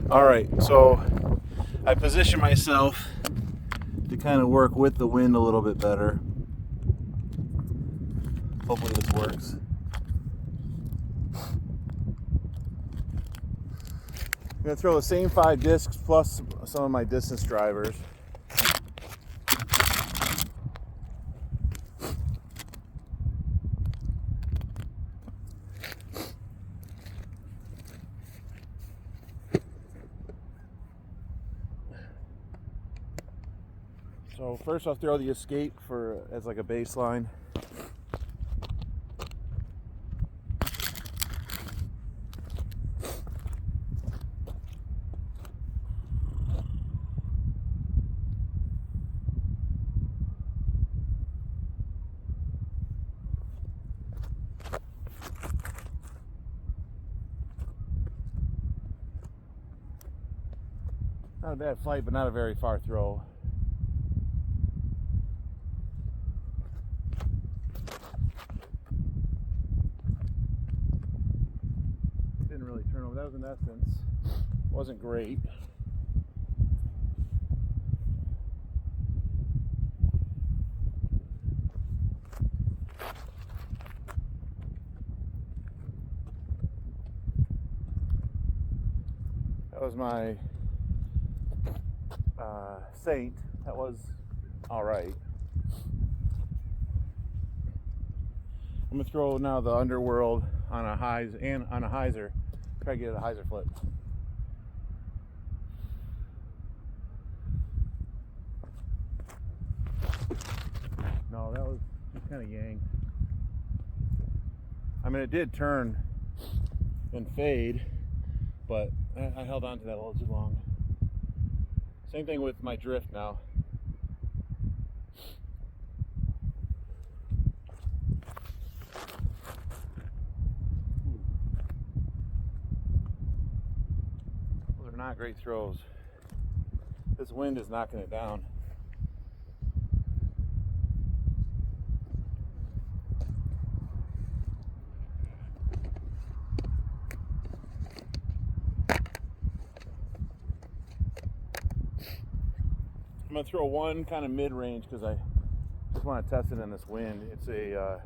All right, so I position myself to kind of work with the wind a little bit better. Hopefully this works. I'm gonna throw the same 5 discs plus some of my distance drivers. So first I'll throw the escape as like a baseline. Not a bad flight, but not a very far throw. Didn't really turn over. That was in essence. Wasn't great. That was my Saint. That was all right. I'm gonna throw now the Underworld on a hyzer. Try to get a hyzer flip. No, that was just kind of yanked. I mean, it did turn and fade, but I held on to that a little too long. Same thing with my drift now. Those are not great throws. This wind is knocking it down. I'm gonna throw one kind of mid-range because I just want to test it in this wind. It's a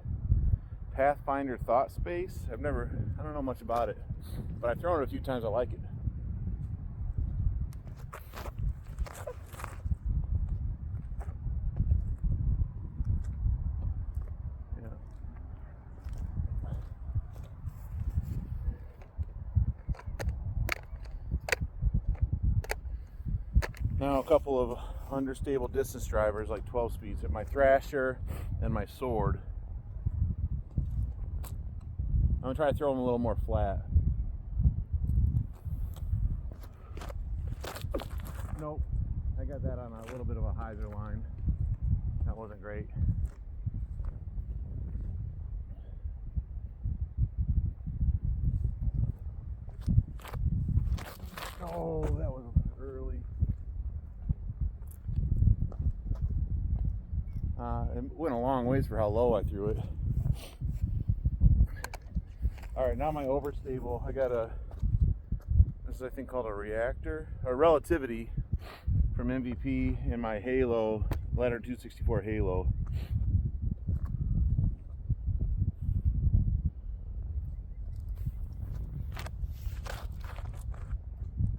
Pathfinder Thought Space. I don't know much about it, but I've thrown it a few times. I like it. Yeah. Now a couple of understable distance drivers, like 12 speeds, at my Thrasher and my Sword. I'm gonna try to throw them a little more flat. Nope, I got that on a little bit of a hyzer line. That wasn't great. Oh, that was early. It went a long ways for how low I threw it. All right, now my overstable. I got this is I think called a reactor, or relativity from MVP in my Halo, Ladder 264 Halo.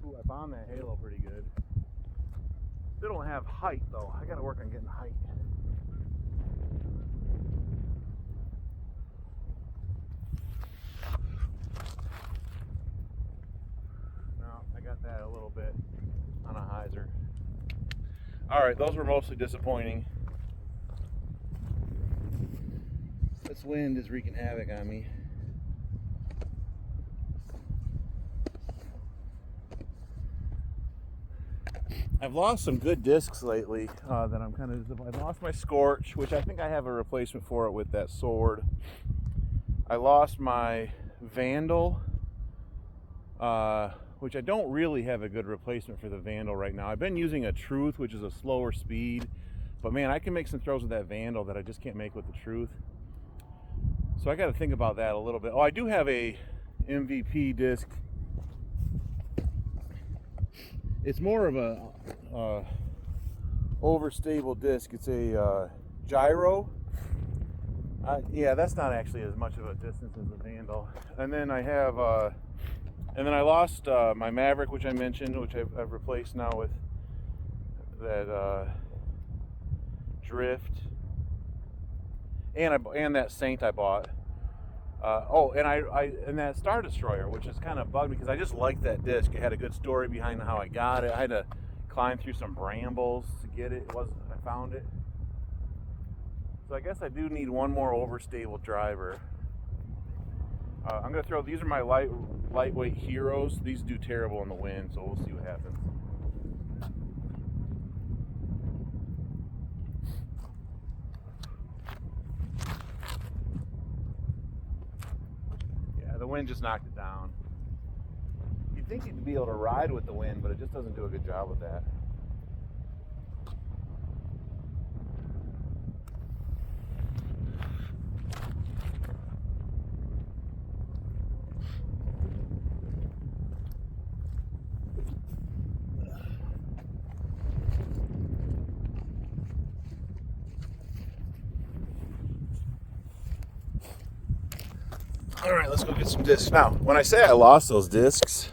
Ooh, I bombed that Halo pretty good. Still don't have height though. I gotta work on getting height. I got that a little bit on a hyzer. All right, those were mostly disappointing. This wind is wreaking havoc on me. I've lost some good discs lately that I'm kind of disappointed. I lost my Scorch, which I think I have a replacement for it with that Sword. I lost my Vandal, which I don't really have a good replacement for the Vandal right now. I've been using a Truth, which is a slower speed, but man, I can make some throws with that Vandal that I just can't make with the Truth. So I got to think about that a little bit. Oh, I do have a MVP disc It's more of a overstable disc. It's a gyro. Yeah, that's not actually as much of a distance as the Vandal. And then I have, and then I lost my Maverick, which I mentioned, which I've replaced now with that Drift, and that Saint I bought. And that Star Destroyer, which is kind of bugged me because I just liked that disc. It had a good story behind how I got it. I had to climb through some brambles to get it. I found it. So I guess I do need one more overstable driver. I'm gonna throw. These are my lightweight Heroes. These do terrible in the wind, so we'll see what happens. Yeah, the wind just knocked it down. You'd think you'd be able to ride with the wind, but it just doesn't do a good job with that. All right, let's go get some discs. Now, when I say I lost those discs,